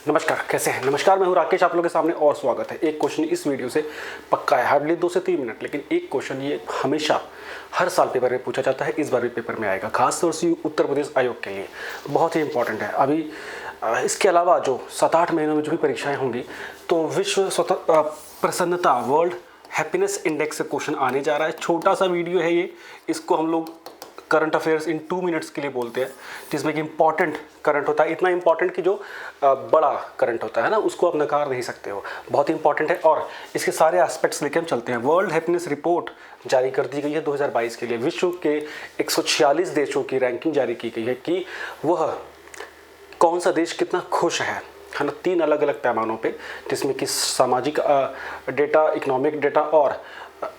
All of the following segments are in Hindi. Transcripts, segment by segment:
नमस्कार, कैसे हैं? नमस्कार, मैं हूं राकेश, आप लोगों के सामने और स्वागत है। एक क्वेश्चन इस वीडियो से पक्का है, हार्डली 2 से 3 मिनट, लेकिन एक क्वेश्चन ये हमेशा हर साल पेपर में पूछा जाता है, इस बार भी पेपर में आएगा, खासतौर से उत्तर प्रदेश आयोग के लिए बहुत ही इंपॉर्टेंट है। अभी इसके अलावा जो 7-8 महीनों में जो भी परीक्षाएँ होंगी, तो विश्व प्रसन्नता वर्ल्ड हैप्पीनेस इंडेक्स से क्वेश्चन आने जा रहा है। छोटा सा वीडियो है ये, इसको हम लोग करंट अफेयर्स इन 2 मिनट्स के लिए बोलते हैं, जिसमें कि इंपॉर्टेंट करंट होता है, इतना इंपॉर्टेंट कि जो बड़ा करंट होता है ना, उसको आप नकार नहीं सकते हो, बहुत इंपॉर्टेंट है। और इसके सारे एस्पेक्ट्स लेके हम चलते हैं। वर्ल्ड हैप्पीनेस रिपोर्ट जारी कर दी गई है 2022 के लिए। विश्व के 146 देशों की रैंकिंग जारी की गई है कि वह कौन सा देश कितना खुश है ना, 3 अलग अलग पैमानों पे, जिसमें कि सामाजिक डेटा, इकोनॉमिक डेटा और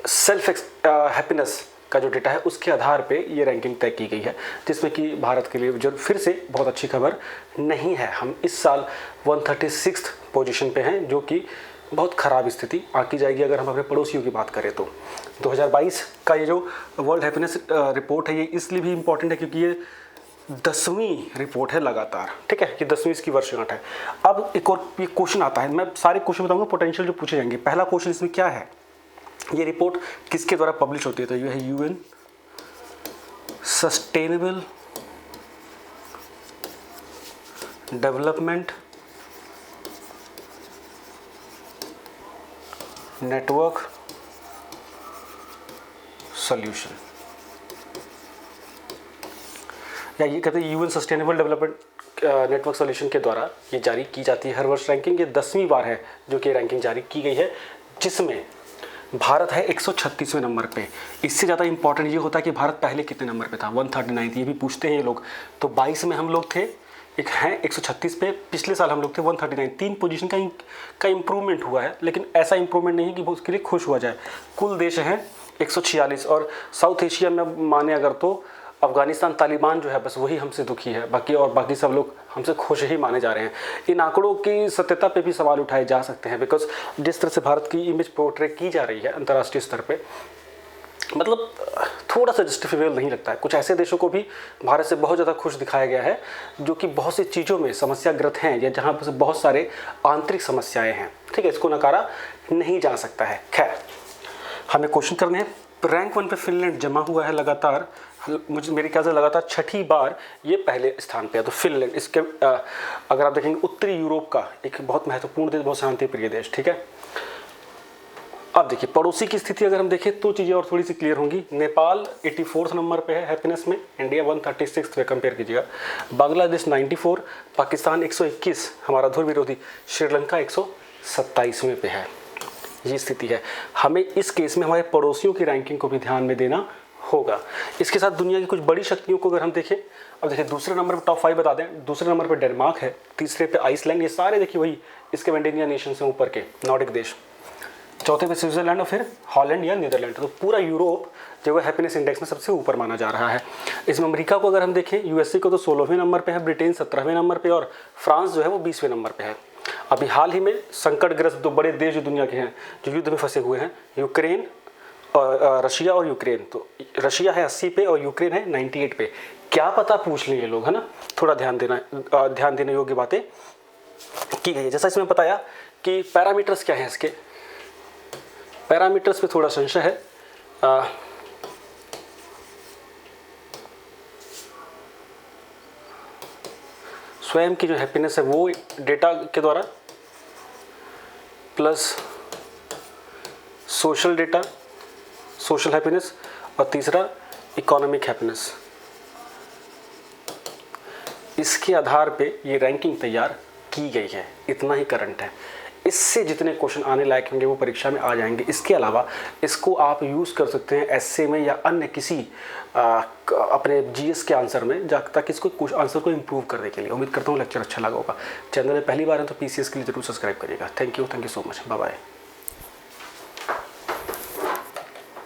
सेल्फ हैप्पीनेस का जो डेटा है उसके आधार पे ये रैंकिंग तय की गई है, जिसमें कि भारत के लिए जो फिर से बहुत अच्छी खबर नहीं है। हम इस साल 136th पोजीशन पे हैं, जो कि बहुत ख़राब स्थिति आकी जाएगी अगर हम अपने पड़ोसियों की बात करें तो। 2022 का ये जो वर्ल्ड हैप्पीनेस रिपोर्ट है, ये इसलिए भी इम्पॉर्टेंट है क्योंकि ये 10वीं रिपोर्ट है लगातार, ठीक है, कि 10वीं इसकी वर्षगांठ है। अब एक और ये क्वेश्चन आता है, मैं सारे क्वेश्चन बताऊंगा पोटेंशियल जो पूछे जाएंगे। पहला क्वेश्चन इसमें क्या है, ये रिपोर्ट किसके द्वारा पब्लिश होती है, तो ये है UN sustainable development network solution, या ये कहते हैं UN sustainable development network solution के द्वारा ये जारी की जाती है हर वर्ष रैंकिंग। ये 10वीं बार है जो कि रैंकिंग जारी की गई है, जिसमें भारत है 136वें नंबर पे। इससे ज़्यादा इंपॉर्टेंट ये होता है कि भारत पहले कितने नंबर पे था, 139, ये भी पूछते हैं ये लोग। तो 22 में हम लोग थे, एक हैं 136 पे, पिछले साल हम लोग थे 139, 3 पोजीशन का इम्प्रूवमेंट हुआ है, लेकिन ऐसा इम्प्रूवमेंट नहीं कि वो उसके लिए खुश हुआ जाए। कुल देश हैं 146, और साउथ एशिया में माने अगर तो अफगानिस्तान, तालिबान जो है बस वही हमसे दुखी है, बाकी सब लोग हमसे खुश ही माने जा रहे हैं। इन आंकड़ों की सत्यता पे भी सवाल उठाए जा सकते हैं, बिकॉज जिस तरह से भारत की इमेज पोर्ट्रे की जा रही है अंतर्राष्ट्रीय स्तर पे, मतलब थोड़ा सा जस्टिफिकेबल नहीं लगता है। कुछ ऐसे देशों को भी भारत से बहुत ज़्यादा खुश दिखाया गया है जो कि बहुत सी चीज़ों में समस्याग्रस्त हैं, या जहाँ पर बहुत सारे आंतरिक समस्याएँ हैं, ठीक है, इसको नकारा नहीं जा सकता है। खैर, हमें क्वेश्चन करने हैं। रैंक 1 पे फिनलैंड जमा हुआ है लगातार, मेरे ख्याल से लगातार 6ठी बार ये पहले स्थान पे है। तो फिनलैंड, इसके अगर आप देखेंगे उत्तरी यूरोप का एक बहुत महत्वपूर्ण देश, बहुत शांति प्रिय देश, ठीक है। अब देखिए पड़ोसी की स्थिति अगर हम देखें तो चीज़ें और थोड़ी सी क्लियर होंगी। नेपाल 84 नंबर पे है हैप्पीनेस में, इंडिया 136 पे कंपेयर कीजिएगा। बांग्लादेश 94, पाकिस्तान 121, हमारा ध्रुव विरोधी श्रीलंका 127वें पे है। ये स्थिति है। हमें इस केस में हमारे पड़ोसियों की रैंकिंग को भी ध्यान में देना होगा। इसके साथ दुनिया की कुछ बड़ी शक्तियों को अगर हम देखें, अब देखिए दूसरे नंबर पर टॉप 5 बता दें। दूसरे नंबर पर डेनमार्क है, तीसरे पे आइसलैंड, ये सारे देखिए वही स्कैंडिनेवियन नेशन से ऊपर के नॉर्डिक देश। चौथे पे स्विट्जरलैंड और फिर हॉलैंड या नीदरलैंड। तो पूरा यूरोप जो है हैप्पीनेस इंडेक्स में सबसे ऊपर माना जा रहा है। इसमें अमेरिका को अगर हम देखें, यूएसए को तो 16वें नंबर पे है, ब्रिटेन 17वें नंबर पे, और फ्रांस जो है वो 20वें नंबर पे है। अभी हाल ही में संकटग्रस्त 2 बड़े देश जो दुनिया के हैं, जो युद्ध में फंसे हुए हैं, यूक्रेन और रशिया और यूक्रेन। तो रशिया है 80 पे और यूक्रेन है 98 पे। क्या पता पूछ लें ये लोग, है ना, थोड़ा ध्यान देने योग्य बातें की गई है। जैसा इसमें बताया कि पैरामीटर्स क्या हैं, इसके पैरामीटर्स पे थोड़ा संशय है। स्वयं की जो हैप्पीनेस है वो डेटा के द्वारा, plus social data, social happiness, और तीसरा इकोनॉमिक हैप्पीनेस। इसके आधार पे ये रैंकिंग तैयार की गई है। इतना ही करंट है। इससे जितने क्वेश्चन आने लायक होंगे वो परीक्षा में आ जाएंगे। इसके अलावा इसको आप यूज़ कर सकते हैं एसए में या अन्य किसी अपने जीएस के आंसर में, ताकि इसको कुछ आंसर को इम्प्रूव करने के लिए। उम्मीद करता हूँ लेक्चर अच्छा लगा होगा। चैनल में पहली बार है तो पीसीएस के लिए जरूर सब्सक्राइब करिएगा। Thank you so much, bye bye.